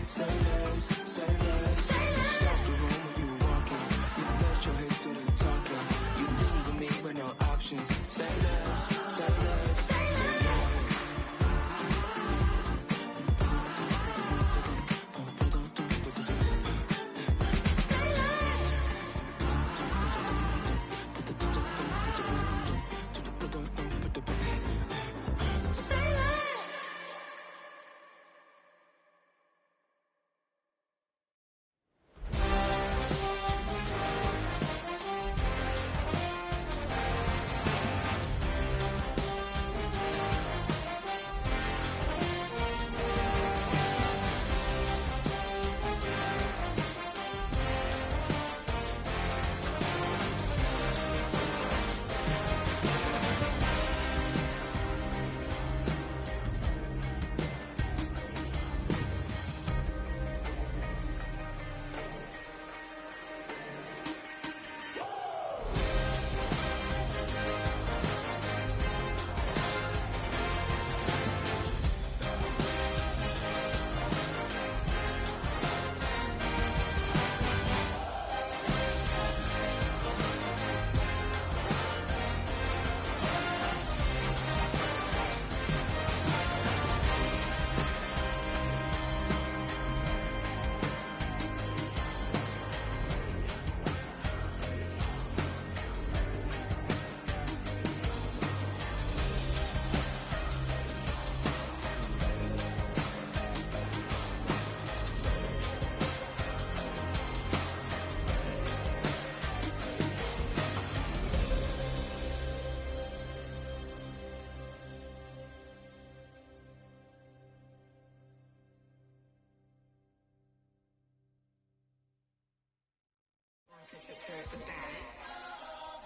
say less, say less. Stop the room when you walking. You let your head to the talking. You leaving me with no options. Say less, say less, say less.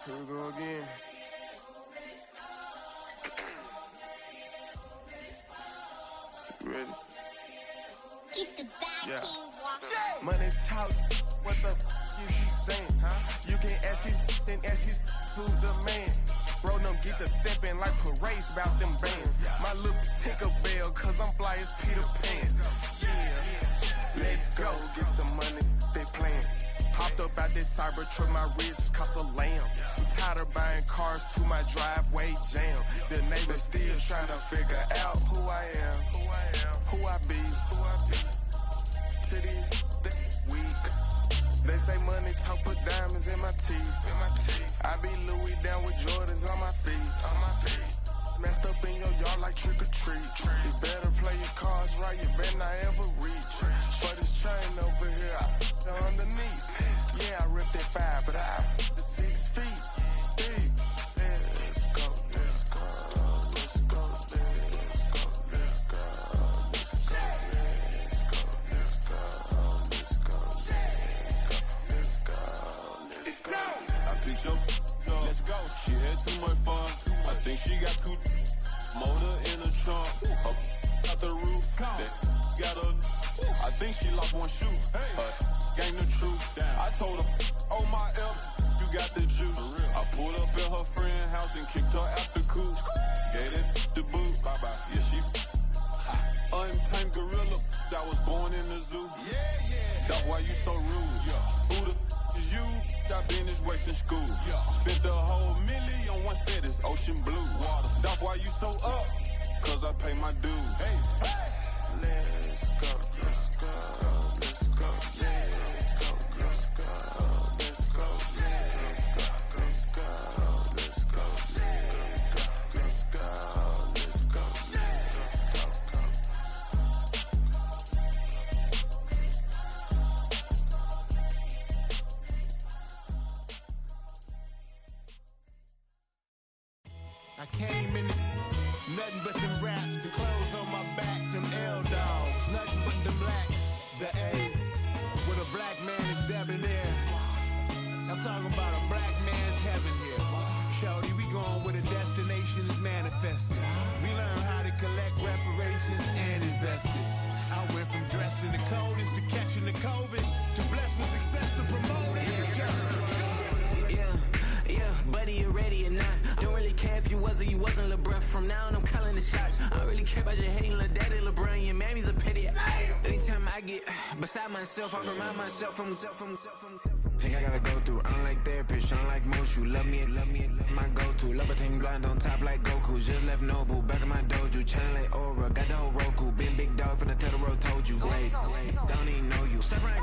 Here we go again. You ready? Keep the back yeah. Money talks, what the is he saying? Huh? You can ask his then ask his who the man. Bro, them get the steppin' like parades about them bands. My little Tinkerbell, cause I'm fly as Peter Pan. Yeah, let's go, get some money, they playin'. Hopped up out this Cybertruck, my wrist cost a lamb. I'm tired of buying cars to my driveway jam. The neighbors still trying to figure out who I am, who I be. To these weak. They say money talk, put diamonds in my teeth. I be Louis down with Jordans on my feet. Messed up in your yard like trick or treat. You better play your cards right, you better not ever reach. For this chain over here, I underneath. Yeah, I ripped that 5, but I the 6 feet. Big. Let's go, let's go, let's go, let's go, let's go, let's go, let's go, let's go, let's go, let's go. I picked up, let's go. She had too much fun. I think she got too motor in the trunk. Up out the roof. That got her. I think she lost one shoe. Gang the truth. I told her, oh my F's, you got the juice. I pulled up at her friend's house and kicked her out the coop. Gave it the boot. Bye bye. Yeah, she untamed gorilla that was born in the zoo. That's why you so rude. Who the is you? I been this way since school. Spent the whole million on one set, it's ocean blue. That's why you so up, cause I pay my dues. Let's go, let's go, let's go, let's go, let's go, let's go, let's go, let's go, let's go, let's go, let's go, let's go, let's go. I came in nothing but them raps, the clothes on my back, them L-dogs, nothing but them blacks, the A, with a black man is debonair. I'm talking about a black man's heaven here. Shorty, we going where the destination is manifested. We learn how to collect reparations and invest it. I went from dressing the coldest to catching the COVID, to blessed with success to promote it, to just go. Yeah, buddy, you ready or not? Don't really care if you was or you wasn't, little bruh. From now on, I'm calling the shots. I don't really care about your hating, little daddy, LeBron. Your mammy's a pity. Anytime I get beside myself, I remind myself from. Think I gotta go through. I don't like therapist, I don't like most. You love me, my go-to. Love a team blind on top like Goku. Just left Nobu, back in my dojo. Channel like Aura, got the whole Roku. Been big dog from the tell the road, told you. Wait, don't even know you. Step right,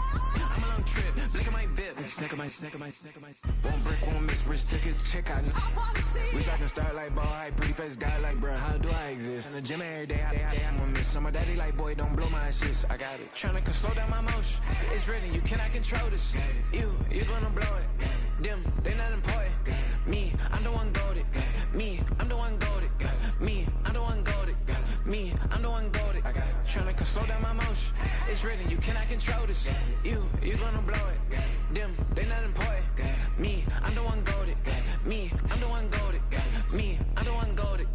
I'm a long trip. Blick of my VIP. Snack of my. Won't break, won't miss. Rich tickets, check out. We talking start like ball hype. Pretty face guy like, bruh, how do I exist? In the gym every day, I'm gonna miss. I'm a daddy like, boy, don't blow my assist. I got it. Tryna slow down my motion. It's written, you cannot control this. You gonna blow it. Them, they not important. Me, I'm the one goated. Me, I'm the one goated. Me, I'm the one goated. Me, I'm the one goated. I got it. Tryna slow down my motion. It's written, you cannot control this. You gonna blow it. Them, they not important. Me, I'm the one goated. Me, I'm the one goated. Me, I'm the one goated.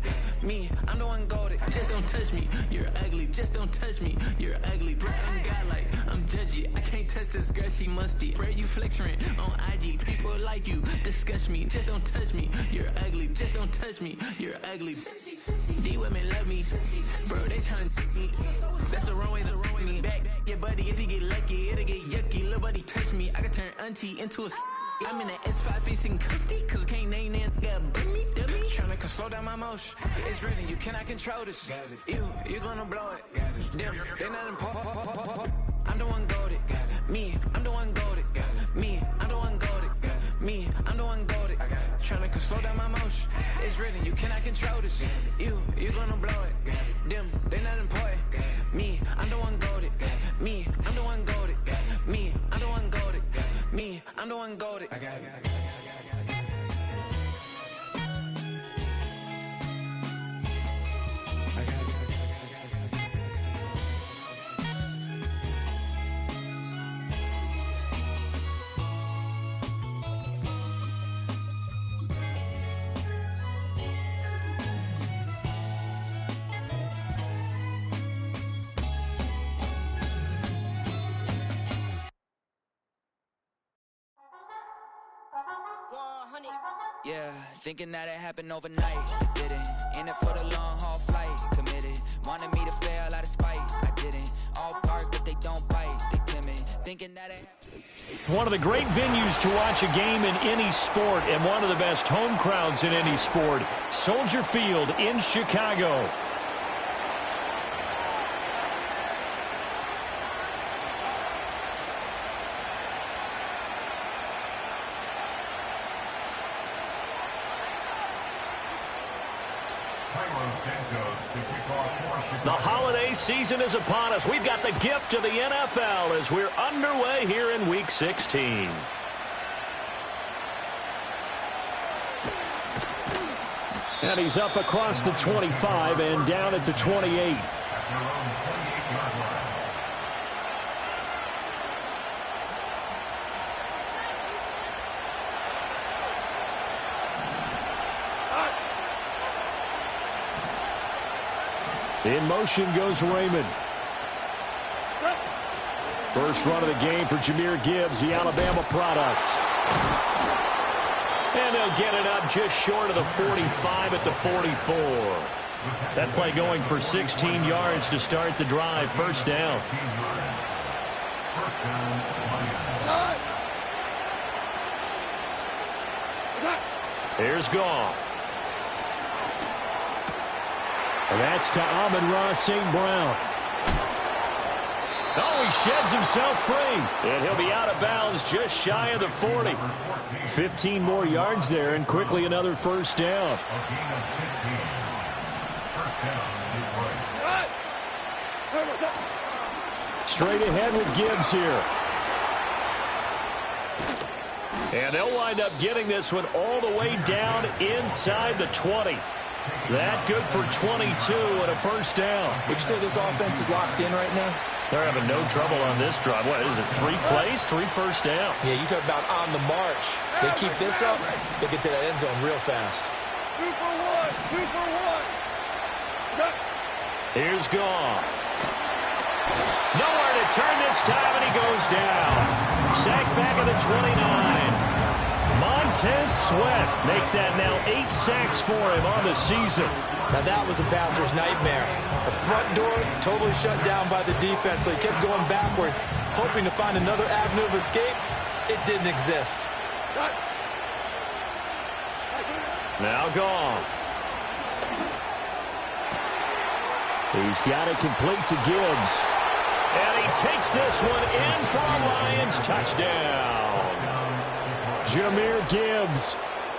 Me, I'm the one goated. Just don't touch me, you're ugly. Just don't touch me, you're ugly. Bro, I'm godlike, I'm judgy. I can't touch this girl, she musty. Bro, you flexing on IG. People like you disgust me. Just don't touch me, you're ugly. Just don't touch me, you're ugly. These women love me, bro, they tryna me. That's the wrong way, me. Back your buddy, if he get lucky, it'll get yucky. Little buddy touch me, I can turn auntie into a I'm in the S5 facing cuffy, cause I can't name that dummy. Tryna slow down my motion. It's written, you cannot control this. You gonna blow it. Them, they not important. I'm the one goated. Me, I'm the one goated. Me, I'm the one goated. Me, I'm the one goated. Tryna slow down my motion. It's written, you cannot control this. You gonna blow it. Them, they not important. Me, I'm the one goated. Me, I'm the one goated. Me, I'm the one goated. Me, I'm the one goated. I got it. Yeah, thinking that it happened overnight. It didn't. In it for the long haul flight. Committed. Wanted me to fail out of spite. I didn't. All bark, but they don't bite. They timid. Thinking that it happened. One of the great venues to watch a game in any sport, and one of the best home crowds in any sport. Soldier Field in Chicago. The holiday season is upon us. We've got the gift of the NFL as we're underway here in Week 16. And he's up across the 25 and down at the 28. In motion goes Raymond. First run of the game for Jahmyr Gibbs, the Alabama product. And they'll get it up just short of the 45 at the 44. That play going for 16 yards to start the drive. First down. Here's Goff. And that's to Amon-Ra St. Brown. Oh, he sheds himself free. And he'll be out of bounds just shy of the 40. 15 more yards there, and quickly another first down. Straight ahead with Gibbs here. And they'll wind up getting this one all the way down inside the 20. That good for 22 and a first down. Would you say this offense is locked in right now? They're having no trouble on this drive. What is it, 3 plays, 3 first downs? Yeah, you talk about on the march. They keep this up, they get to that end zone real fast. 2 for 1, 2 for 1. Here's Goff. Nowhere to turn this time, and he goes down. Sacked back at the 29. Montez Sweat make that now 8 sacks for him on the season. Now that was a passer's nightmare. The front door totally shut down by the defense, so he kept going backwards, hoping to find another avenue of escape. It didn't exist. Now Goff. He's got it complete to Gibbs. And he takes this one in for a Lions touchdown. Jahmyr Gibbs,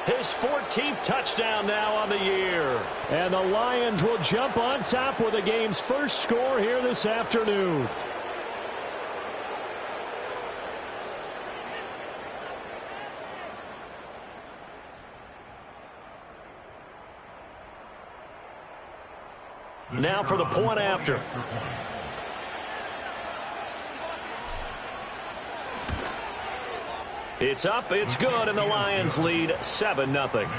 his 14th touchdown now on the year. And the Lions will jump on top with the game's first score here this afternoon. Now for the point after. It's up, it's good, and the Lions lead 7-0.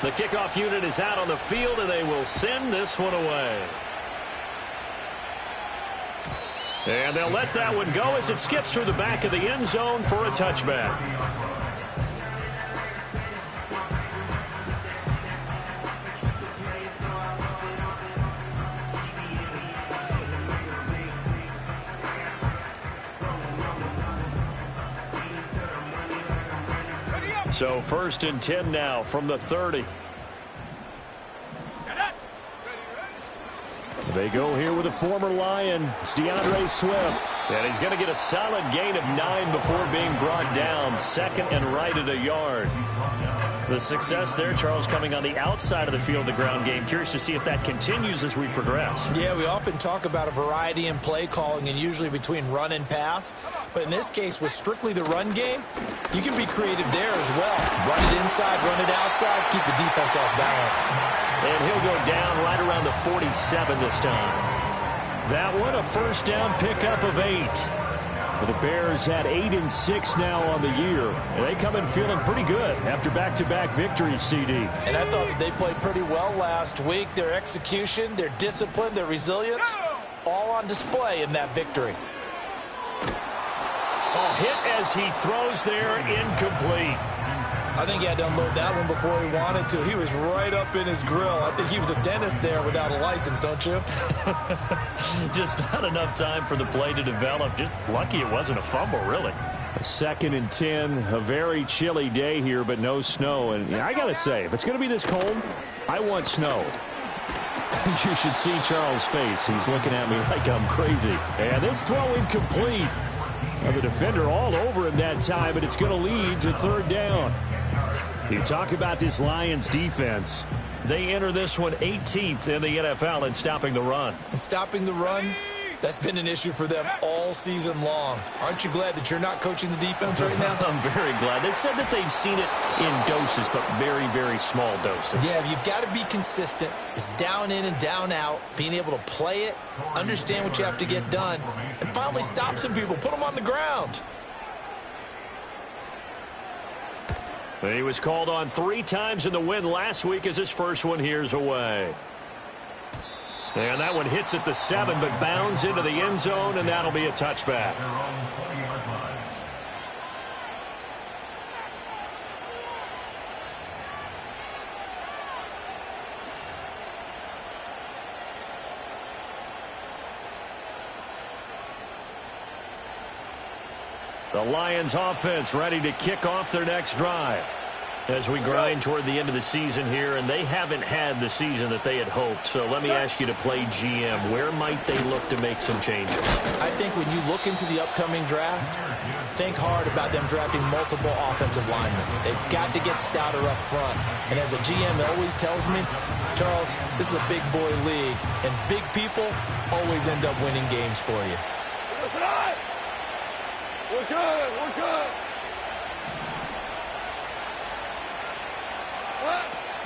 The kickoff unit is out on the field, and they will send this one away. And they'll let that one go as it skips through the back of the end zone for a touchback. So 1st and 10 now from the 30. They go here with a former Lion. It's DeAndre Swift. And he's going to get a solid gain of 9 before being brought down. Second and right at a yard. The success there, Charles, coming on the outside of the field, the ground game. Curious to see if that continues as we progress. Yeah, we often talk about a variety in play calling and usually between run and pass. But in this case, with strictly the run game, you can be creative there as well. Run it inside, run it outside, keep the defense off balance. And he'll go down right around the 47 this time. That one, a first down pickup of 8. The Bears at 8-6 now on the year. And they come in feeling pretty good after back-to-back victories, CD. And I thought that they played pretty well last week. Their execution, their discipline, their resilience, all on display in that victory. Oh, hit as he throws there, incomplete. I think he had to unload that one before he wanted to. He was right up in his grill. I think he was a dentist there without a license, don't you? Just not enough time for the play to develop. Just lucky it wasn't a fumble, really. 2nd and 10, a very chilly day here, but no snow. And I got to say, if it's going to be this cold, I want snow. You should see Charles' face. He's looking at me like I'm crazy. And this throw incomplete. The defender all over him that time, but it's going to lead to 3rd down. You talk about this Lions defense. They enter this one 18th in the NFL in stopping the run. And stopping the run, that's been an issue for them all season long. Aren't you glad that you're not coaching the defense right now? I'm very glad. They said that they've seen it in doses, but very, very small doses. Yeah, you've got to be consistent. It's down in and down out, being able to play it, understand what you have to get done, and finally stop some people, put them on the ground. He was called on 3 times in the win last week as his first one here's away. And that one hits at the 7, but bounds into the end zone, and that'll be a touchback. The Lions offense ready to kick off their next drive as we grind toward the end of the season here, and they haven't had the season that they had hoped. So let me ask you to play GM. Where might they look to make some changes? I think when you look into the upcoming draft, think hard about them drafting multiple offensive linemen. They've got to get stouter up front. And as a GM always tells me, Charles, this is a big boy league, and big people always end up winning games for you. We're good. We're good.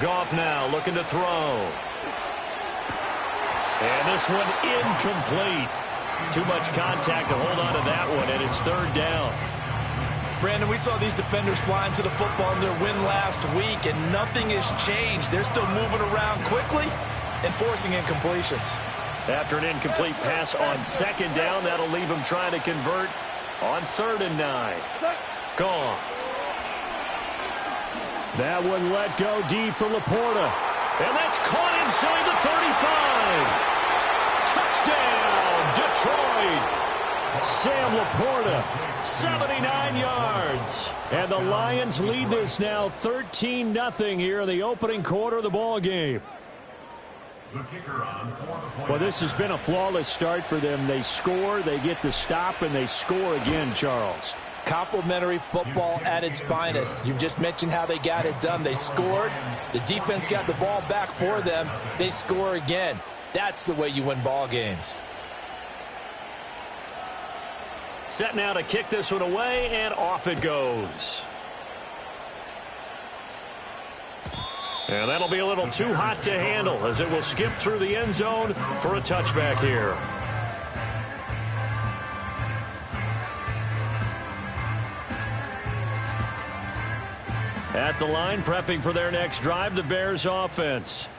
Goff now looking to throw. And this one incomplete. Too much contact to hold on to that one, and it's 3rd down. Brandon, we saw these defenders flying to the football in their win last week, and nothing has changed. They're still moving around quickly and forcing incompletions. After an incomplete pass on second down, that'll leave them trying to convert on 3rd and 9. Gone. That one let go deep for Laporta. And that's caught inside the 35. Touchdown, Detroit. Sam Laporta, 79 yards. And the Lions lead this now 13-0 here in the opening quarter of the ball game. Well, this has been a flawless start for them. They score, they get the stop, and they score again, Charles. Complimentary football at its finest. You just mentioned how they got it done. They scored. The defense got the ball back for them. They score again. That's the way you win ball games. Set now to kick this one away, and off it goes. And that'll be a little too hot to handle as it will skip through the end zone for a touchback here. At the line, prepping for their next drive, the Bears offense.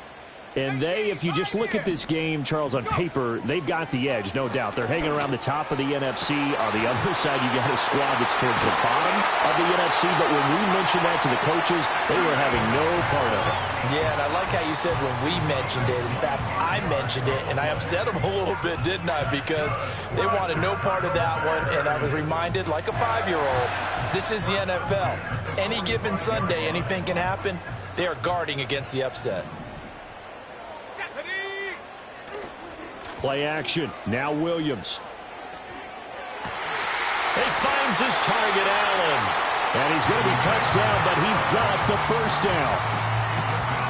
And they, if you just look at this game, Charles, on paper, they've got the edge, no doubt. They're hanging around the top of the NFC. On the other side, you got a squad that's towards the bottom of the NFC. But when we mentioned that to the coaches, they were having no part of it. Yeah, and I like how you said when we mentioned it. In fact, I mentioned it, and I upset them a little bit, didn't I? Because they wanted no part of that one, and I was reminded, like a 5-year-old, this is the NFL. Any given Sunday, anything can happen. They are guarding against the upset. Play action. Now Williams. He finds his target, Allen. And he's going to be touched down, but he's got the first down.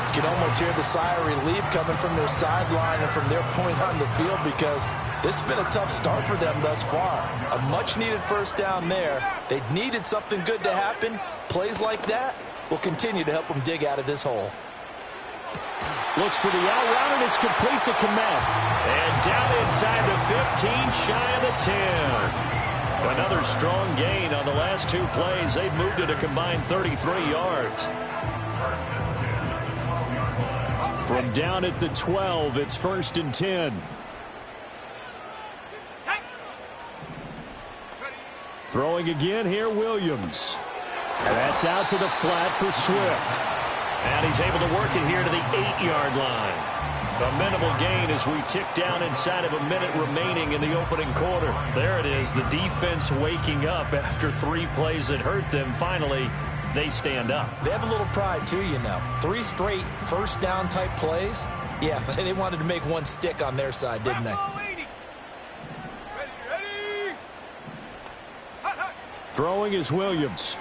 You can almost hear the sigh of relief coming from their sideline and from their point on the field because this has been a tough start for them thus far. A much-needed first down there. They needed something good to happen. Plays like that will continue to help them dig out of this hole. Looks for the out route, and it's complete to Kmet. And down inside the 15, shy of the 10. Another strong gain on the last 2 plays. They've moved it a combined 33 yards. From down at the 12, it's 1st and 10. Throwing again here, Williams. And that's out to the flat for Swift. And he's able to work it here to the 8-yard line. A minimal gain as we tick down inside of a minute remaining in the opening quarter. There it is, the defense waking up after 3 plays that hurt them. Finally, they stand up. They have a little pride, too, you know. 3 straight first down type plays. Yeah, they wanted to make one stick on their side, didn't they? Throwing is Williams.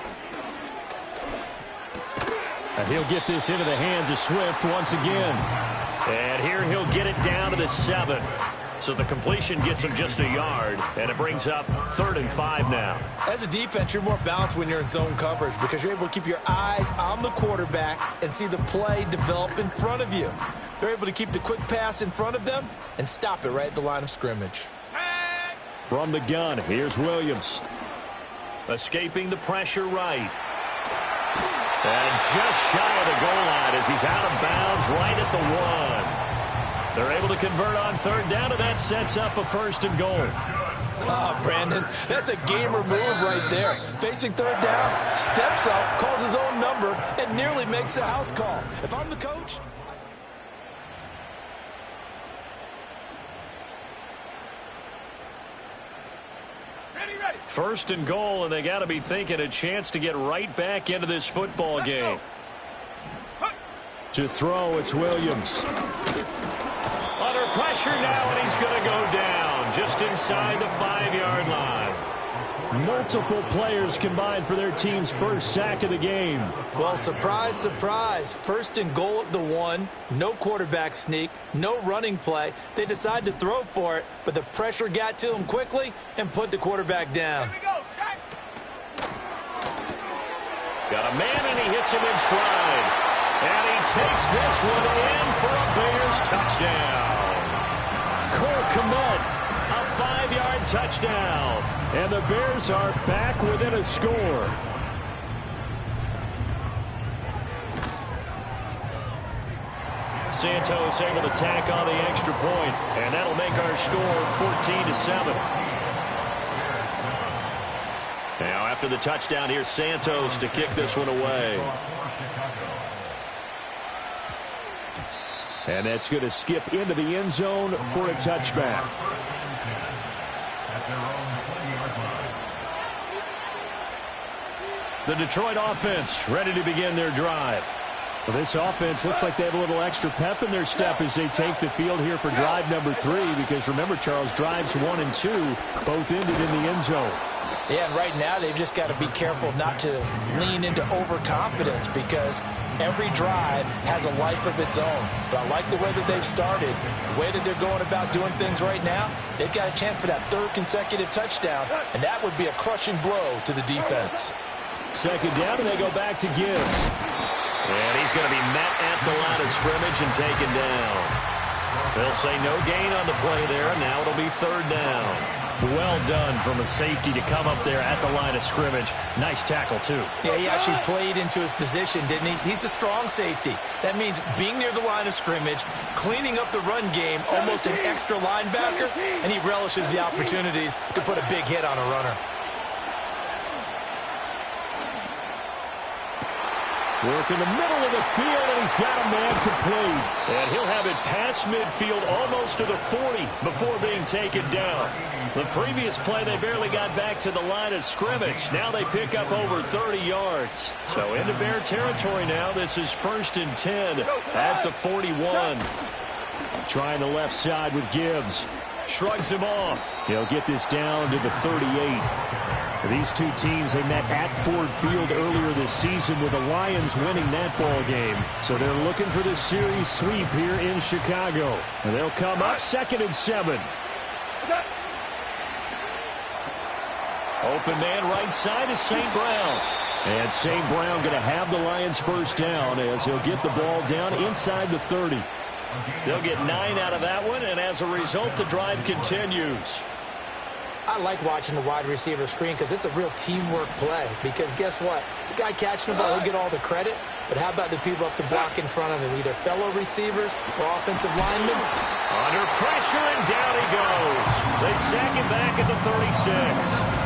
And he'll get this into the hands of Swift once again. And here he'll get it down to the 7. So the completion gets him just a yard, and it brings up 3rd and 5 now. As a defense, you're more balanced when you're in zone coverage because you're able to keep your eyes on the quarterback and see the play develop in front of you. They're able to keep the quick pass in front of them and stop it right at the line of scrimmage. From the gun, here's Williams. Escaping the pressure right. And just shy of the goal line as he's out of bounds right at the 1. They're able to convert on 3rd down, and that sets up a 1st and goal. Oh, Brandon, that's a gamer move right there. Facing 3rd down, steps up, calls his own number, and nearly makes the house call. If I'm the coach... 1st and goal, and they got to be thinking a chance to get right back into this football game. To throw, it's Williams. Under pressure now, and he's going to go down just inside the 5-yard line. Multiple players combined for their team's first sack of the game. Well, surprise, surprise. 1st and goal at the 1. No quarterback sneak. No running play. They decide to throw for it, but the pressure got to him quickly and put the quarterback down. Got a man, and he hits him in stride. And he takes this one in for a Bears touchdown. Cole Kmet, a 5-yard touchdown. And the Bears are back within a score. Santos able to tack on the extra point, and that'll make our score 14-7. Now after the touchdown, here's Santos to kick this one away. And that's going to skip into the end zone for a touchback. The Detroit offense ready to begin their drive. Well, this offense looks like they have a little extra pep in their step as they take the field here for drive number 3. Because remember, Charles, drives 1 and 2 both ended in the end zone. Yeah, and right now they've just got to be careful not to lean into overconfidence because every drive has a life of its own. But I like the way that they've started, the way that they're going about doing things right now. They've got a chance for that 3rd consecutive touchdown, and that would be a crushing blow to the defense. 2nd down, and they go back to Gibbs. And he's going to be met at the line of scrimmage and taken down. They'll say no gain on the play there, and now it'll be 3rd down. Well done from a safety to come up there at the line of scrimmage. Nice tackle, too. Yeah, he actually played into his position, didn't he? He's a strong safety. That means being near the line of scrimmage, cleaning up the run game, almost an extra linebacker, and he relishes the opportunities to put a big hit on a runner. Work in the middle of the field, and he's got a man complete. And he'll have it past midfield almost to the 40 before being taken down. The previous play, they barely got back to the line of scrimmage. Now they pick up over 30 yards. So into Bear territory now. This is 1st and 10 at the 41. Trying the left side with Gibbs. Shrugs him off. He'll get this down to the 38. These two teams, they met at Ford Field earlier this season with the Lions winning that ball game. So they're looking for the series sweep here in Chicago. And they'll come up 2nd and 7. Open man right side is St. Brown. And St. Brown going to have the Lions 1st down as he'll get the ball down inside the 30. They'll get 9 out of that one, and as a result, the drive continues. I like watching the wide receiver screen because it's a real teamwork play. Because guess what? The guy catching the ball, he'll get all the credit. But how about the people up to block in front of him, either fellow receivers or offensive linemen? Under pressure, and down he goes. They sack him back at the 36.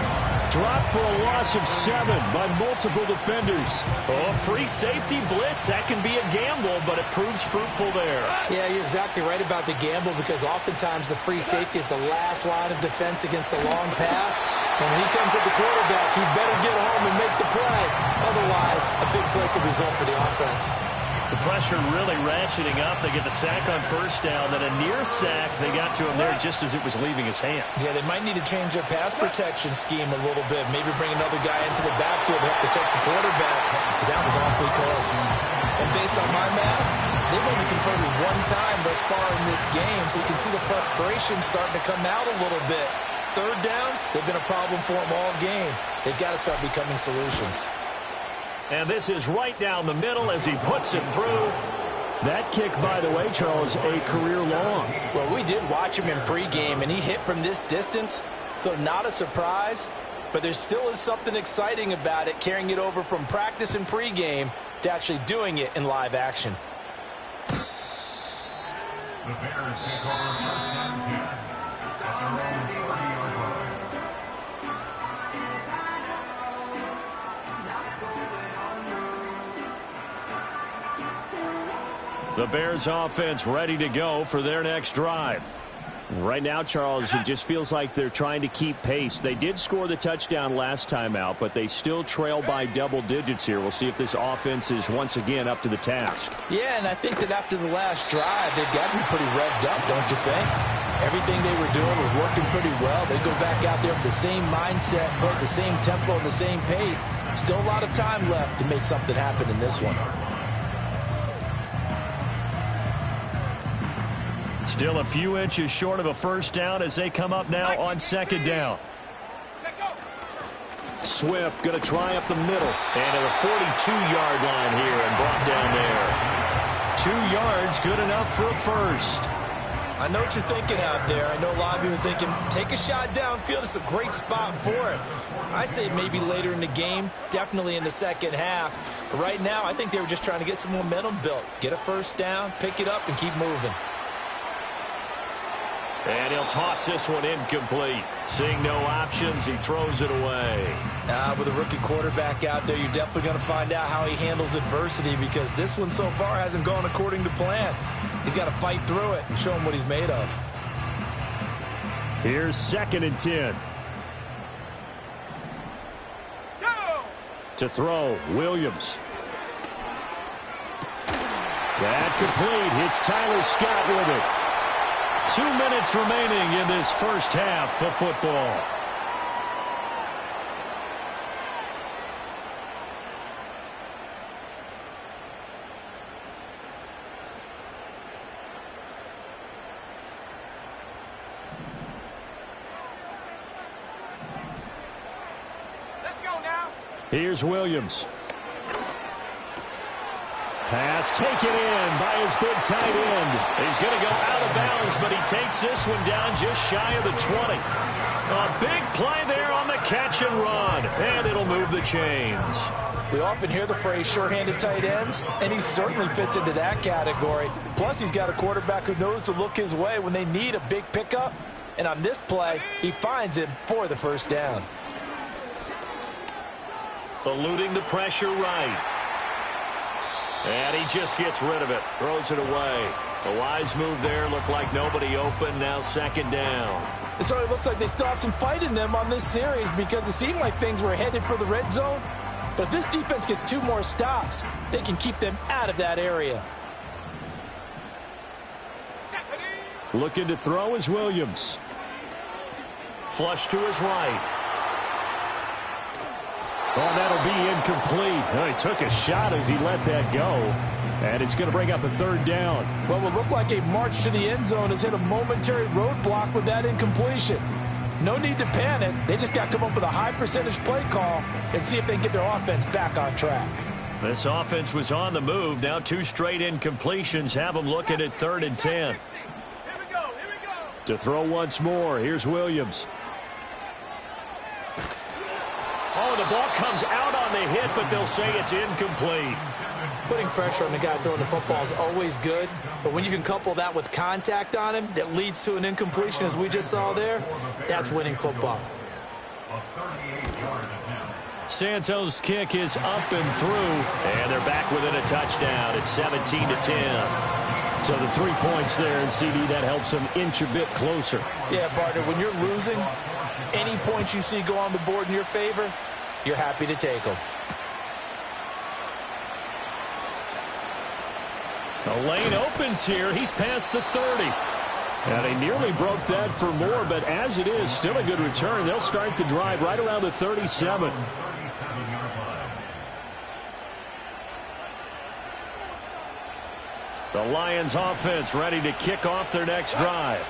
Dropped for a loss of 7 by multiple defenders. Oh, free safety blitz. That can be a gamble, but it proves fruitful there. Yeah, you're exactly right about the gamble because oftentimes the free safety is the last line of defense against a long pass. And when he comes at the quarterback, he better get home and make the play. Otherwise, a big play could result for the offense. The pressure really ratcheting up. They get the sack on 1st down. Then a near sack. They got to him there just as it was leaving his hand. Yeah, they might need to change their pass protection scheme a little bit. Maybe bring another guy into the backfield to help protect the quarterback because that was awfully close. And based on my math, they've only converted 1 time thus far in this game. So you can see the frustration starting to come out a little bit. 3rd downs, they've been a problem for them all game. They've got to start becoming solutions. And this is right down the middle as he puts it through. That kick, by the way, Charles, a career long. Well, we did watch him in pregame, and he hit from this distance, so not a surprise. But there still is something exciting about it, carrying it over from practice and pregame to actually doing it in live action. The Bears take over 1st and 10 at their own 40-yard line. The Bears offense ready to go for their next drive. Right now, Charles, it just feels like they're trying to keep pace. They did score the touchdown last time out, but they still trail by double digits here. We'll see if this offense is once again up to the task. Yeah, and I think that after the last drive, they've got to be pretty revved up, don't you think? Everything they were doing was working pretty well. They go back out there with the same mindset, put the same tempo and the same pace. Still a lot of time left to make something happen in this one. Still a few inches short of a 1st down as they come up now on 2nd down. Swift going to try up the middle. And at a 42-yard line here and brought down there. 2 yards, good enough for a 1st. I know what you're thinking out there. I know a lot of you are thinking, take a shot downfield. It's a great spot for it. I'd say maybe later in the game, definitely in the second half. But right now, I think they were just trying to get some momentum built. Get a first down, pick it up, and keep moving. And he'll toss this one incomplete. Seeing no options, he throws it away. With a rookie quarterback out there, you're definitely going to find out how he handles adversity, because this one so far hasn't gone according to plan. He's got to fight through it and show him what he's made of. Here's 2nd and 10. To throw, Williams. That complete. It's Tyler Scott with it. 2 minutes remaining in this first half of football. Let's go now. Here's Williams. Pass taken in by his big tight end. He's going to go out of bounds, but he takes this one down just shy of the 20. A big play there on the catch and run, and it'll move the chains. We often hear the phrase sure-handed tight ends, and he certainly fits into that category. Plus, he's got a quarterback who knows to look his way when they need a big pickup. And on this play, he finds him for the first down. Eluding the pressure right. And he just gets rid of it. Throws it away. A wise move there. Looked like nobody open. Now 2nd down. It sort of looks like they still have some fight in them on this series, because it seemed like things were headed for the red zone. But if this defense gets 2 more stops, they can keep them out of that area. Looking to throw is Williams. Flush to his right. Oh, that'll be incomplete. Oh, he took a shot as he let that go. And it's going to bring up a 3rd down. What will look like a march to the end zone has hit a momentary roadblock with that incompletion. No need to panic. They just got to come up with a high percentage play call and see if they can get their offense back on track. This offense was on the move. Now 2 straight incompletions have them looking at 3rd and 10. To throw once more, here's Williams. Oh, the ball comes out on the hit, but they'll say it's incomplete. Putting pressure on the guy throwing the football is always good, but when you can couple that with contact on him that leads to an incompletion, as we just saw there, that's winning football. Santos' kick is up and through, and they're back within a touchdown. It's 17-10. So the 3 points there, and CD, that helps them inch a bit closer. Yeah, partner, when you're losing, any points you see go on the board in your favor, you're happy to take them. The lane opens here. He's past the 30. And he nearly broke that for more, but as it is, still a good return. They'll start the drive right around the 37. The Lions offense ready to kick off their next drive.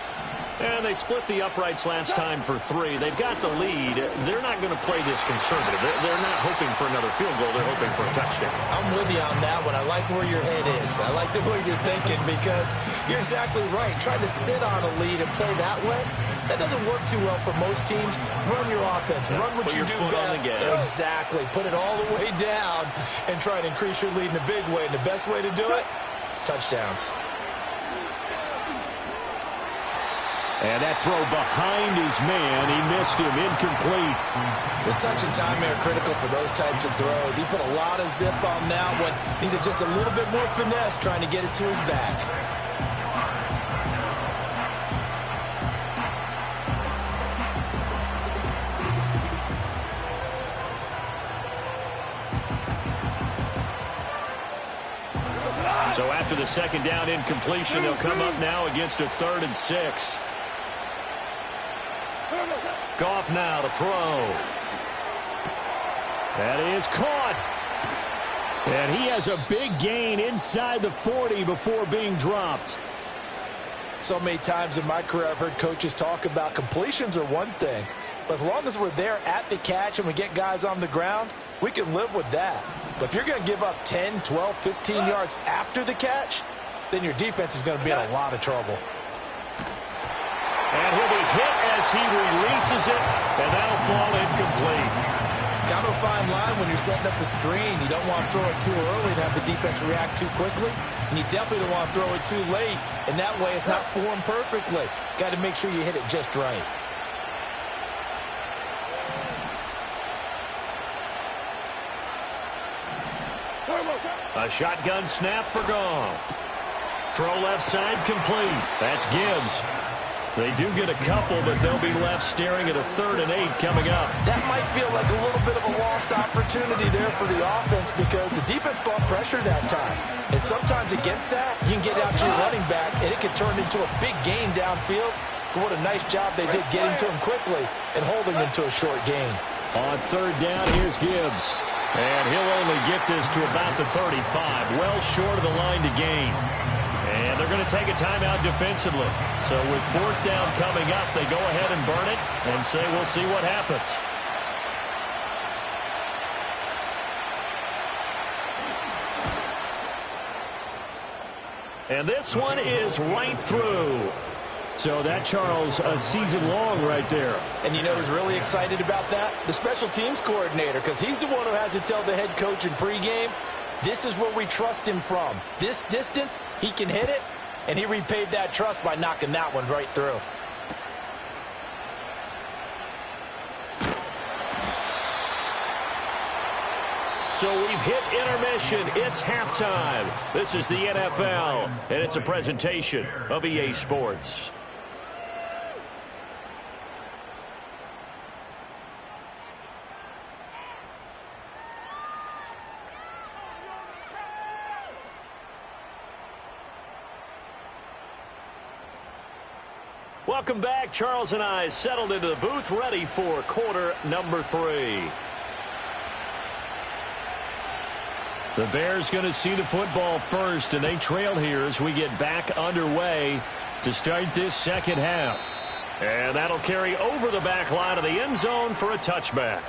And they split the uprights last time for 3. They've got the lead. They're not going to play this conservative. They're not hoping for another field goal. They're hoping for a touchdown. I'm with you on that one. I like where your head is. I like the way you're thinking, because you're exactly right. Trying to sit on a lead and play that way, that doesn't work too well for most teams. Run your offense. Run what you do best. Exactly. Put it all the way down and try and increase your lead in a big way. And the best way to do it, touchdowns. And that throw behind his man. He missed him. Incomplete. The touch and time are critical for those types of throws. He put a lot of zip on that one. Needed just a little bit more finesse trying to get it to his back. So after the 2nd down incompletion, they'll come up now against a 3rd and 6. Goff now to throw. That is caught. And he has a big gain inside the 40 before being dropped. So many times in my career I've heard coaches talk about completions are one thing, but as long as we're there at the catch and we get guys on the ground, we can live with that. But if you're going to give up 10, 12, 15 yards after the catch, then your defense is going to be in a lot of trouble. And he'll be hit as he releases it, and that'll fall incomplete. Kind of a fine line when you're setting up the screen. You don't want to throw it too early to have the defense react too quickly, and you definitely don't want to throw it too late, and that way it's not formed perfectly. Got to make sure you hit it just right. A shotgun snap for Goff. Throw left side complete. That's Gibbs. They do get a couple, but they'll be left staring at a 3rd and 8 coming up. That might feel like a little bit of a lost opportunity there for the offense because the defense brought pressure that time. And sometimes against that, you can get out to your running back, and it can turn into a big gain downfield. But what a nice job they did getting to him quickly and holding him to a short gain. On 3rd down, here's Gibbs. And he'll only get this to about the 35, well short of the line to gain. And they're going to take a timeout defensively. So with 4th down coming up, they go ahead and burn it and say we'll see what happens. And this one is right through. So that, Charles, a season long right there. And you know who's really excited about that? The special teams coordinator, because he's the one who has to tell the head coach in pregame, this is where we trust him from. This distance, he can hit it, and he repaid that trust by knocking that one right through. So we've hit intermission. It's halftime. This is the NFL, and it's a presentation of EA Sports. Welcome back. Charles and I settled into the booth, ready for quarter number 3. The Bears going to see the football first, and they trail here as we get back underway to start this second half. And that'll carry over the back line of the end zone for a touchback.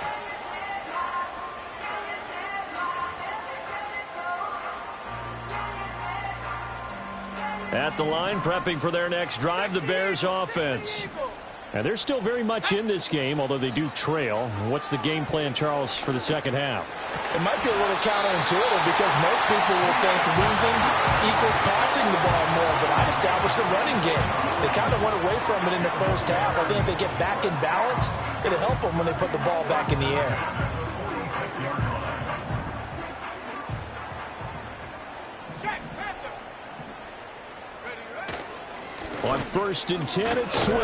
At the line, prepping for their next drive, the Bears offense. And they're still very much in this game, although they do trail. What's the game plan, Charles, for the second half? It might be a little counterintuitive because most people will think losing equals passing the ball more, but I'd establish the running game. They kind of went away from it in the first half. I think if they get back in balance, it'll help them when they put the ball back in the air. On 1st and 10, it's Swift.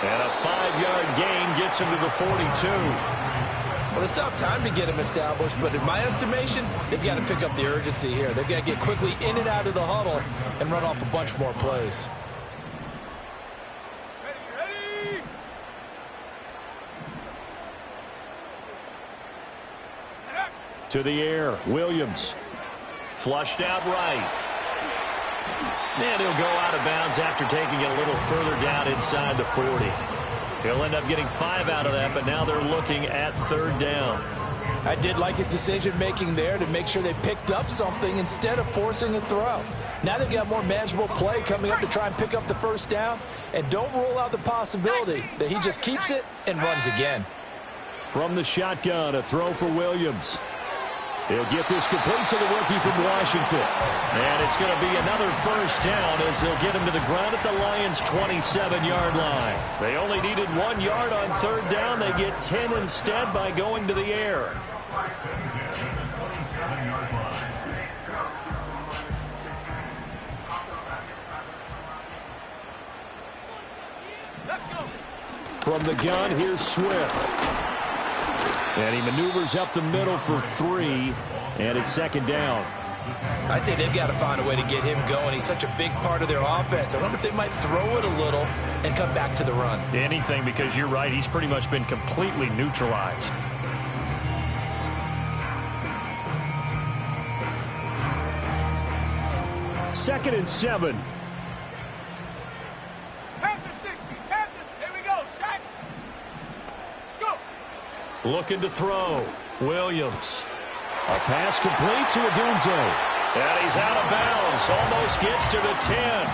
And a 5-yard gain gets him to the 42. Well, it's tough time to get him established, but in my estimation, they've got to pick up the urgency here. They've got to get quickly in and out of the huddle and run off a bunch more plays. Ready. To the air, Williams. Flushed out right. And he'll go out of bounds after taking it a little further down inside the 40. He'll end up getting 5 out of that, but now they're looking at 3rd down. I did like his decision-making there to make sure they picked up something instead of forcing a throw. Now they've got more manageable play coming up to try and pick up the 1st down, and don't rule out the possibility that he just keeps it and runs again. From the shotgun, a throw for Williams. He'll get this complete to the rookie from Washington. And it's going to be another 1st down as they'll get him to the ground at the Lions' 27-yard line. They only needed 1 yard on 3rd down. They get 10 instead by going to the air. From the gun, here's Swift. And he maneuvers up the middle for 3, and it's 2nd down. I'd say they've got to find a way to get him going. He's such a big part of their offense. I wonder if they might throw it a little and come back to the run. Anything, because you're right. He's pretty much been completely neutralized. Second and 7. Looking to throw. Williams. A pass complete to Odunze. And he's out of bounds. Almost gets to the 10.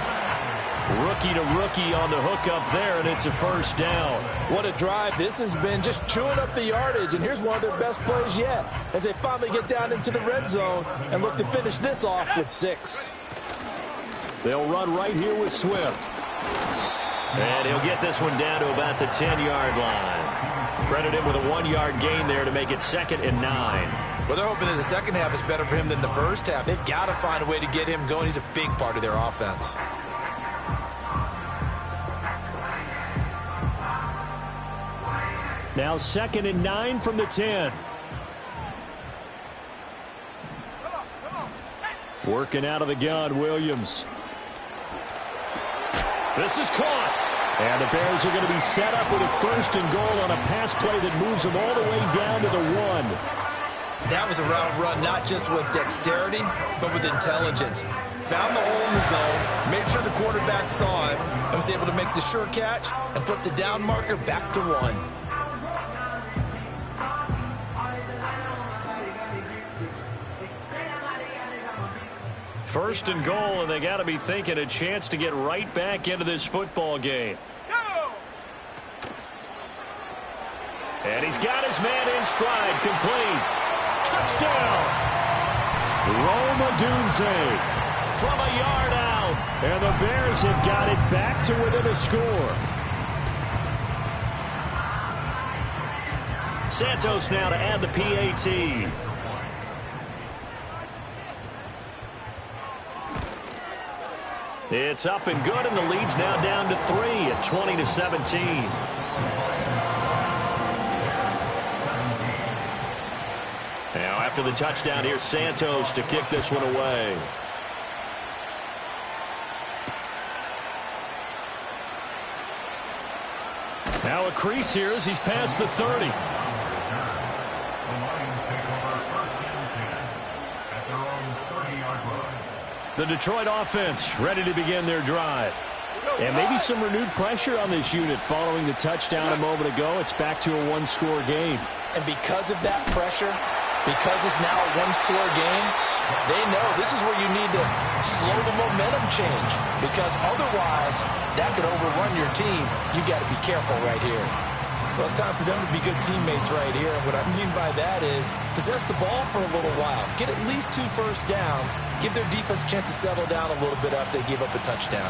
Rookie to rookie on the hookup there, and it's a first down. What a drive this has been, just chewing up the yardage. And here's one of their best plays yet as they finally get down into the red zone and look to finish this off with 6. They'll run right here with Swift. And he'll get this one down to about the 10-yard line. Credit him with a 1-yard gain there to make it 2nd and 9. Well, they're hoping that the second half is better for him than the first half. They've got to find a way to get him going. He's a big part of their offense. Now 2nd and 9 from the 10. Working out of the gun, Williams. This is caught. And the Bears are going to be set up with a 1st and goal on a pass play that moves them all the way down to the 1. That was a route run, not just with dexterity, but with intelligence. Found the hole in the zone, made sure the quarterback saw it, and was able to make the sure catch and flip the down marker back to 1. 1st and goal, and they got to be thinking a chance to get right back into this football game. And he's got his man in stride, complete. Touchdown! Rome Odunze from a yard out, and the Bears have got it back to within a score. Santos now to add the PAT. It's up and good, and the lead's now down to 3 at 20-17. Now after the touchdown, here's Santos to kick this one away. Now a crease here as he's past the 30. The Detroit offense ready to begin their drive. And maybe some renewed pressure on this unit following the touchdown a moment ago. It's back to a 1-score game. And because of that pressure, because it's now a 1-score game, they know this is where you need to slow the momentum change, because otherwise that could overrun your team. You got to be careful right here. Well, it's time for them to be good teammates right here. And what I mean by that is possess the ball for a little while. Get at least 2 first downs. Give their defense a chance to settle down a little bit after they give up a touchdown.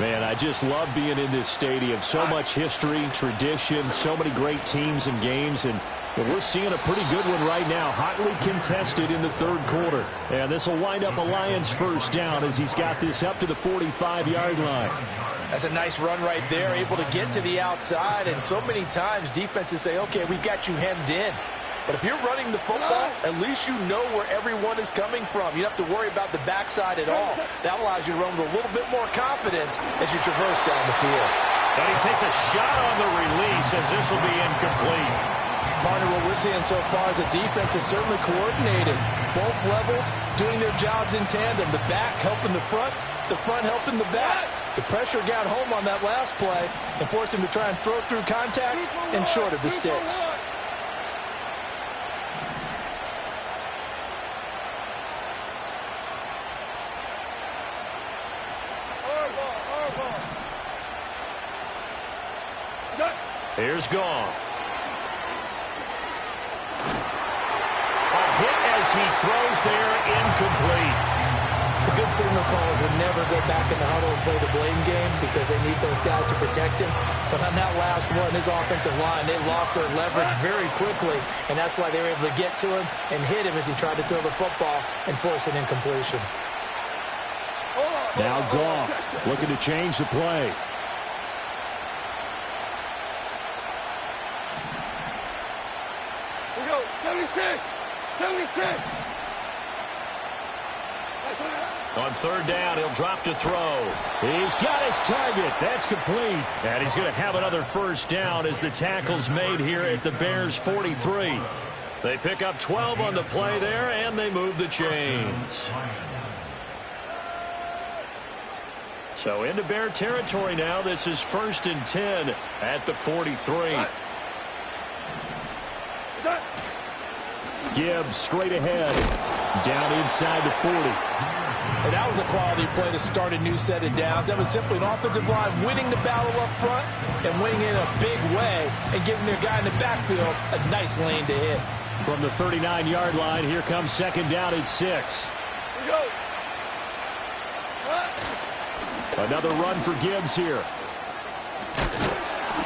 Man, I just love being in this stadium. So much history, tradition, so many great teams and games. And we're seeing a pretty good one right now, hotly contested in the 3rd quarter. And this will wind up a Lions first down as he's got this up to the 45-yard line. That's a nice run right there, able to get to the outside. And so many times defenses say, okay, we got you hemmed in. But if you're running the football, at least you know where everyone is coming from. You don't have to worry about the backside at all. That allows you to run with a little bit more confidence as you traverse down the field. And he takes a shot on the release as this will be incomplete. Partner, what we're seeing so far is the defense is certainly coordinated. Both levels doing their jobs in tandem. The back helping the front helping the back. The pressure got home on that last play and forced him to try and throw through contact and short of the sticks. Here's Goff. A hit as he throws there, incomplete. The good signal callers would never go back in the huddle and play the blame game because they need those guys to protect him. But on that last one, his offensive line, they lost their leverage very quickly, and that's why they were able to get to him and hit him as he tried to throw the football and force an incompletion. Now Goff looking to change the play. We go, 76! 76! On 3rd down, he'll drop to throw. He's got his target. That's complete. And he's going to have another first down as the tackle's made here at the Bears 43. They pick up 12 on the play there, and they move the chains. So into Bear territory now. This is 1st and 10 at the 43. Gibbs straight ahead. Down inside the 40. And that was a quality play to start a new set of downs. That was simply an offensive line winning the battle up front and winning in a big way and giving their guy in the backfield a nice lane to hit. From the 39-yard line, here comes second down at 6. Another run for Gibbs here.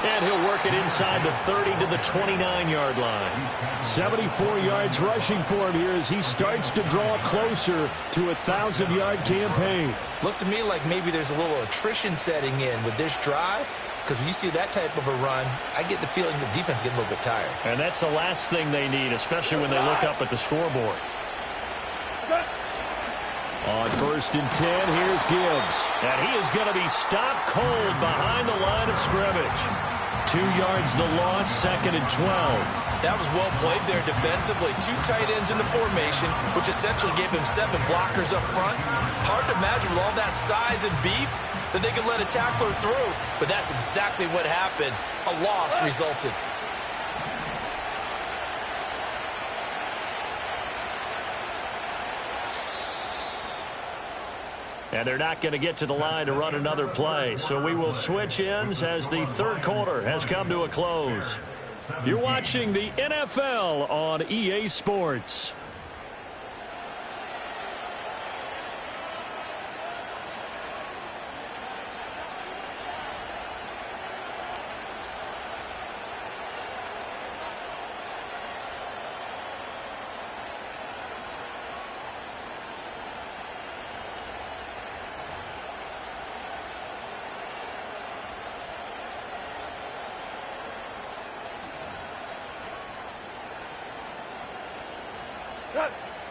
And he'll work it inside the 30 to the 29-yard line. 74 yards rushing for him here as he starts to draw closer to a 1,000-yard campaign. Looks to me like maybe there's a little attrition setting in with this drive, because when you see that type of a run, I get the feeling the defense getting a little bit tired. And that's the last thing they need, especially when they look up at the scoreboard. On 1st and 10, here's Gibbs. And he is going to be stopped cold behind the line of scrimmage. 2 yards the loss, 2nd and 12. That was well played there defensively. 2 tight ends in the formation, which essentially gave him 7 blockers up front. Hard to imagine with all that size and beef that they could let a tackler through. But that's exactly what happened. A loss resulted. And they're not going to get to the line to run another play. So we will switch ends as the third quarter has come to a close. You're watching the NFL on EA Sports.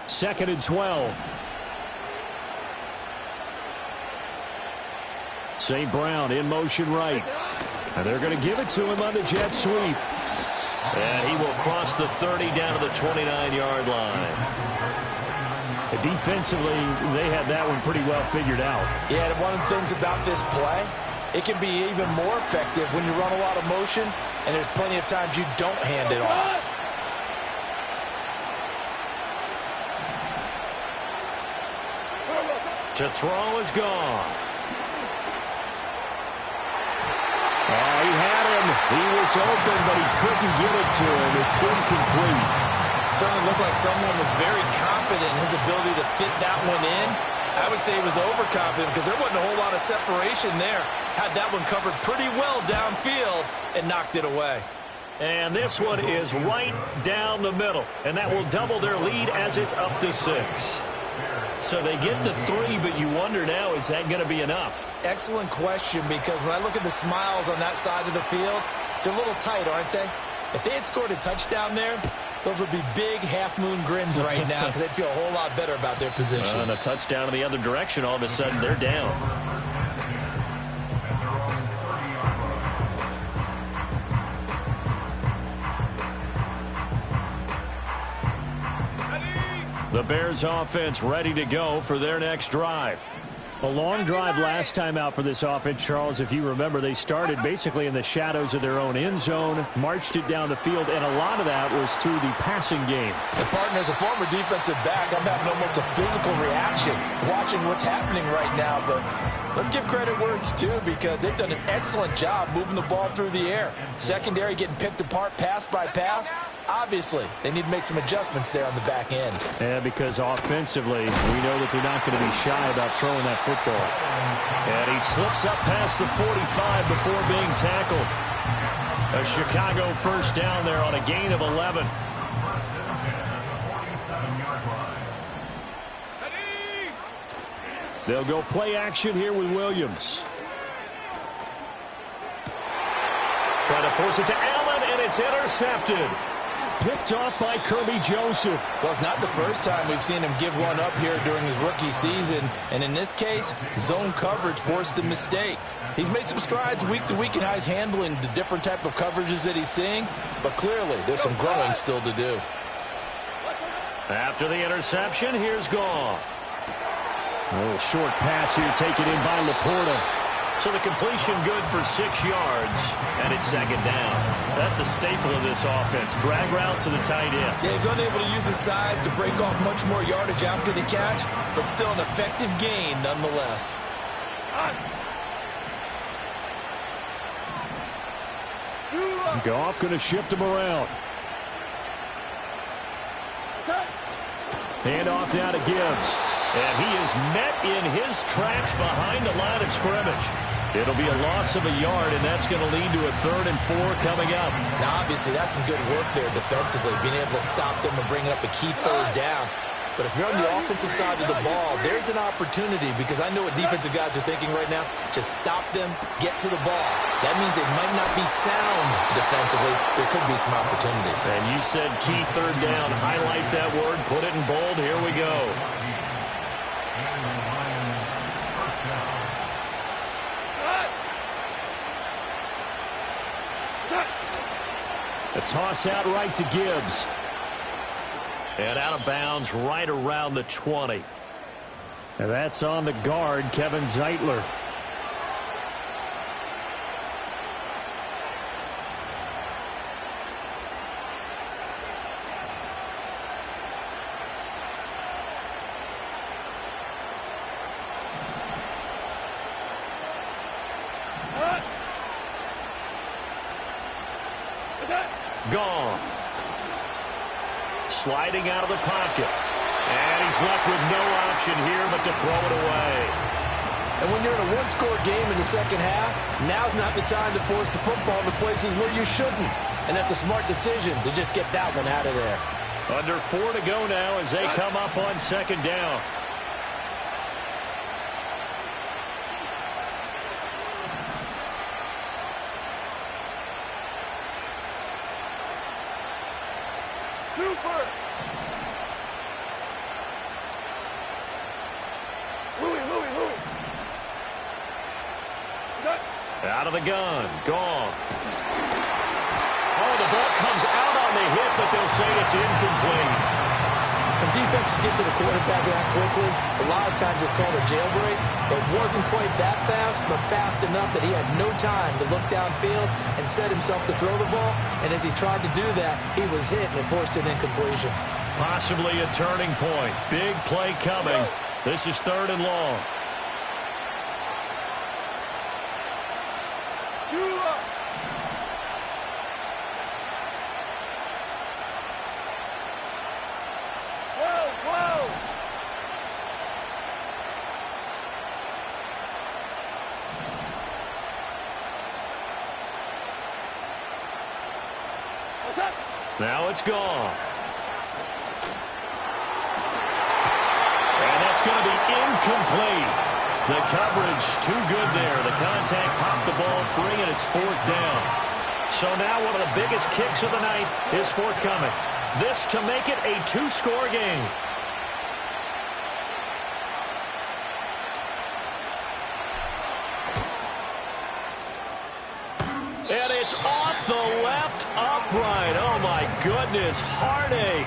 Second and 12. St. Brown in motion right. And they're going to give it to him on the jet sweep. And he will cross the 30 down to the 29-yard line. Defensively, they had that one pretty well figured out. Yeah, and one of the things about this play, it can be even more effective when you run a lot of motion, and there's plenty of times you don't hand it off. To throw is Goff. Oh, he had him. He was open, but he couldn't get it to him. It's incomplete. Certainly looked like someone was very confident in his ability to fit that one in. I would say he was overconfident because there wasn't a whole lot of separation there. Had that one covered pretty well downfield and knocked it away. And this one is right down the middle. And that will double their lead as it's up to 6. So they get to 3, but you wonder now, is that going to be enough? Excellent question, because when I look at the smiles on that side of the field, they're a little tight, aren't they? If they had scored a touchdown there, those would be big half-moon grins right now because they'd feel a whole lot better about their position. And a touchdown in the other direction, all of a sudden they're down. The Bears offense ready to go for their next drive. A long drive last time out for this offense, Charles. If you remember, they started basically in the shadows of their own end zone, marched it down the field, and a lot of that was through the passing game. And partner, as a former defensive back, I'm having almost a physical reaction watching what's happening right now. But let's give credit where it's due, because they've done an excellent job moving the ball through the air. Secondary getting picked apart pass by pass. Obviously, they need to make some adjustments there on the back end. Yeah, because offensively, we know that they're not going to be shy about throwing that football. And he slips up past the 45 before being tackled. A Chicago first down there on a gain of 11. They'll go play action here with Williams. Trying to force it to Allen, and it's intercepted. Picked off by Kirby Joseph. Well, it's not the first time we've seen him give one up here during his rookie season. And in this case, zone coverage forced the mistake. He's made some strides week to week in how he's handling the different type of coverages that he's seeing. But clearly, there's some growing still to do. After the interception, here's Goff. A little short pass here taken in by Laporta. So the completion good for 6 yards, and it's second down. That's a staple of this offense. Drag route to the tight end. Yeah, he's unable to use his size to break off much more yardage after the catch, but still an effective gain nonetheless. Goff going to shift him around. Hand off now to Gibbs. And he is met in his tracks behind the line of scrimmage. It'll be a loss of a yard, and that's going to lead to a 3rd and 4 coming up. Now, obviously, that's some good work there defensively, being able to stop them and bringing up a key 3rd down. But if you're on the offensive side of the ball, there's an opportunity, because I know what defensive guys are thinking right now. Just stop them, get to the ball. That means they might not be sound defensively. There could be some opportunities. And you said key 3rd down. Highlight that word. Put it in bold. Here we go. A toss out right to Gibbs. And out of bounds right around the 20. And that's on the guard, Kevin Zeitler. Goff. Sliding out of the pocket. And he's left with no option here but to throw it away. And when you're in a one-score game in the second half, now's not the time to force the football into places where you shouldn't. And that's a smart decision to just get that one out of there. Under 4 to go now as they come up on 2nd down. Out of the gun. Goff. Oh, the ball comes out on the hit, but they'll say it's incomplete. When defenses get to the quarterback that quickly, a lot of times it's called a jailbreak. It wasn't quite that fast, but fast enough that he had no time to look downfield and set himself to throw the ball. And as he tried to do that, he was hit and it forced an incompletion. Possibly a turning point. Big play coming. This is 3rd and long. Now it's Goff. And that's going to be incomplete. The coverage too good there. The contact popped the ball free, and it's 4th down. So now one of the biggest kicks of the night is forthcoming. This to make it a 2-score game. And it's off the left upright. Oh, my goodness. Heartache.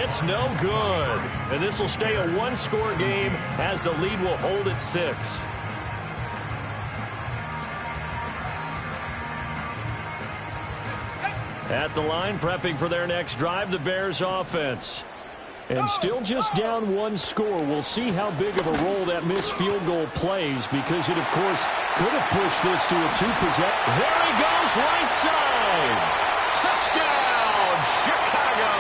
It's no good. And this will stay a 1-score game as the lead will hold at 6. At the line, prepping for their next drive, the Bears offense. And still just down 1 score. We'll see how big of a role that missed field goal plays, because it, of course, could have pushed this to a 2-possession. There he goes, right side. Touchdown, Chicago.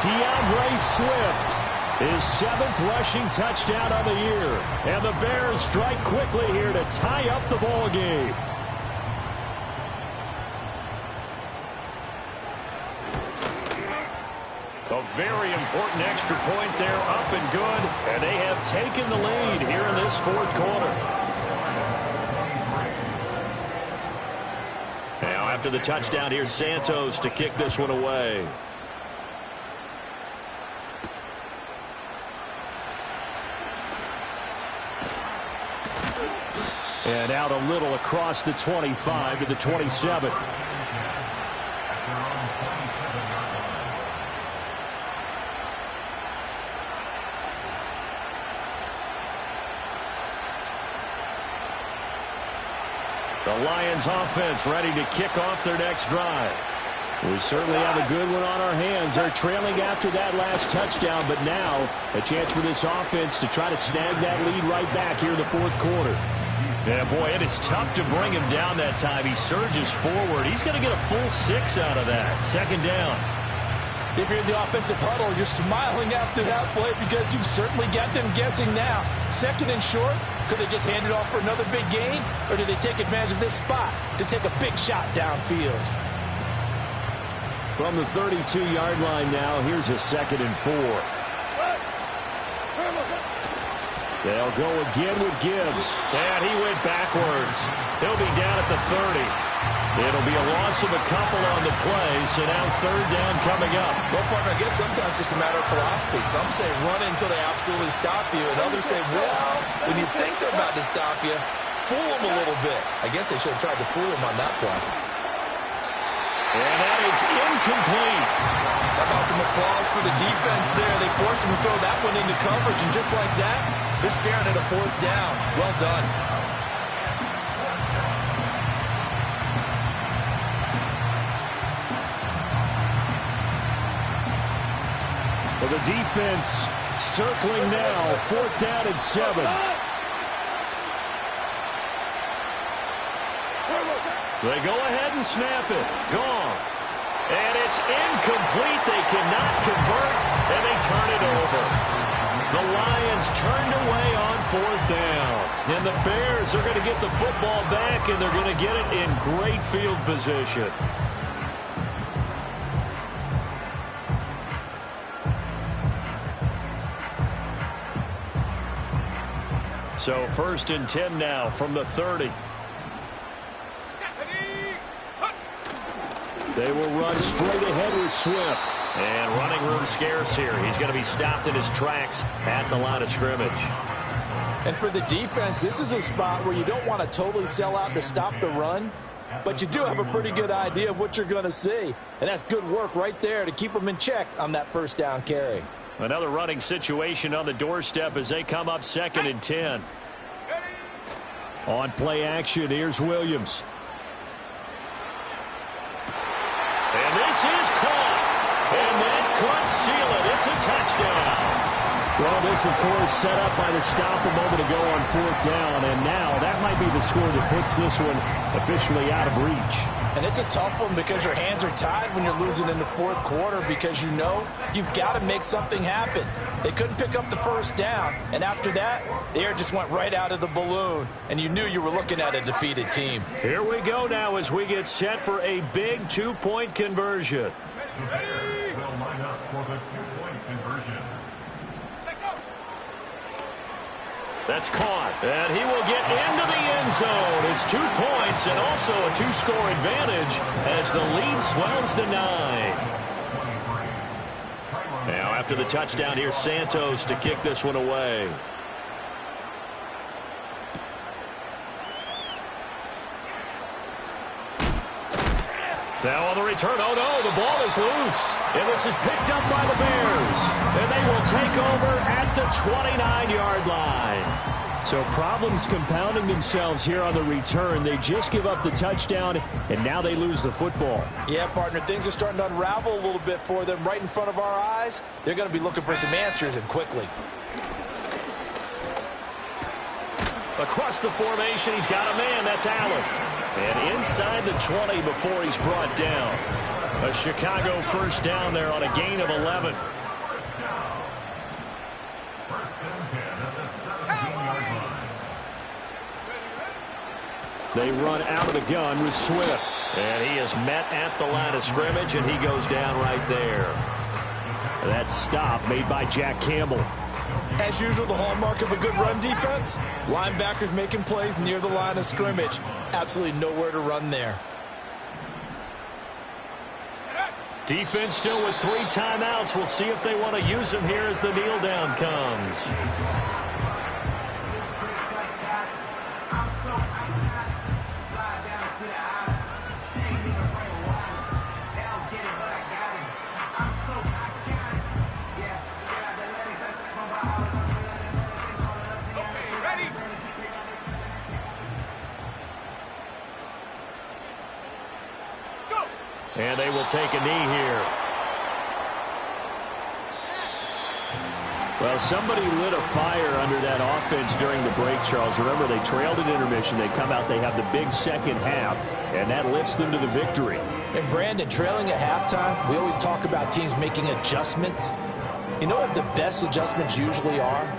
DeAndre Swift, his 7th rushing touchdown of the year. And the Bears strike quickly here to tie up the ball game. A very important extra point there, up and good. And they have taken the lead here in this 4th quarter. Now after the touchdown, here's Santos to kick this one away. And out a little across the 25 to the 27. The Lions offense ready to kick off their next drive. We certainly have a good one on our hands. They're trailing after that last touchdown, but now a chance for this offense to try to snag that lead right back here in the fourth quarter. Yeah, boy, it is tough to bring him down that time. He surges forward. He's going to get a full 6 out of that. Second down. If you're in the offensive huddle, you're smiling after that play because you've certainly got them guessing now. Second and short, could they just hand it off for another big gain, or did they take advantage of this spot to take a big shot downfield? From the 32-yard line now, here's a 2nd and 4. They'll go again with Gibbs. And he went backwards. He'll be down at the 30. It'll be a loss of a couple on the play, so now 3rd down coming up. Well, partner, I guess sometimes it's just a matter of philosophy. Some say run until they absolutely stop you, and others say, well, when you think they're about to stop you, fool them a little bit. I guess they should have tried to fool them on that play. And that is incomplete. How about some applause for the defense there? They forced him to throw that one into coverage, and just like that, they're staring at a 4th down. Well done. Well, the defense circling now, 4th down and 7. They go ahead and snap it. Goff. And it's incomplete. They cannot convert, and they turn it over. The Lions turned away on 4th down. And the Bears are going to get the football back, and they're going to get it in great field position. So 1st and 10 now from the 30. They will run straight ahead with Swift. And running room scarce here. He's going to be stopped in his tracks at the line of scrimmage. And for the defense, this is a spot where you don't want to totally sell out to stop the run, but you do have a pretty good idea of what you're going to see. And that's good work right there to keep them in check on that 1st down carry. Another running situation on the doorstep as they come up 2nd and 10. On play action, here's Williams. And this is caught. And that could seal it. It's a touchdown. Well, this, of course, set up by the stop a moment ago on 4th down. And now that might be the score that puts this one officially out of reach. And it's a tough one because your hands are tied when you're losing in the 4th quarter because you know you've got to make something happen. They couldn't pick up the 1st down. And after that, the air just went right out of the balloon. And you knew you were looking at a defeated team. Here we go now as we get set for a big 2-point conversion. The Bears will line up for the 2-point conversion. That's caught, and he will get into the end zone. It's 2 points and also a 2-score advantage as the lead swells to 9. Now after the touchdown, here's Santos to kick this one away. Now on the return, oh no, the ball is loose. And this is picked up by the Bears. And they will take over at the 29-yard line. So problems compounding themselves here on the return. They just give up the touchdown, and now they lose the football. Yeah, partner, things are starting to unravel a little bit for them right in front of our eyes. They're going to be looking for some answers, and quickly. Across the formation, he's got a man. That's Allen. And inside the 20 before he's brought down. A Chicago 1st down there on a gain of 11. They run out of the gun with Swift. And he is met at the line of scrimmage, and he goes down right there. That stop made by Jack Campbell. As usual, the hallmark of a good run defense, linebackers making plays near the line of scrimmage. Absolutely nowhere to run there. Defense still with 3 timeouts. We'll see if they want to use them here as the kneel down comes. And they will take a knee here. Well, somebody lit a fire under that offense during the break, Charles. Remember, they trailed at intermission. They come out, they have the big second half, and that lifts them to the victory. And Brandon, trailing at halftime, we always talk about teams making adjustments. You know what the best adjustments usually are?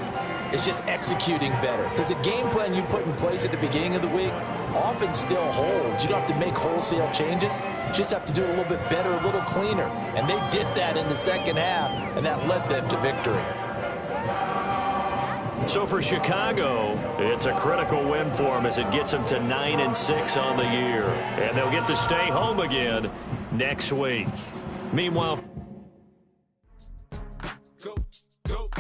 It's just executing better. Because the game plan you put in place at the beginning of the week often still holds. You don't have to make wholesale changes. You just have to do it a little bit better, a little cleaner. And they did that in the second half, and that led them to victory. So for Chicago, it's a critical win for them as it gets them to 9-6 on the year. And they'll get to stay home again next week. Meanwhile,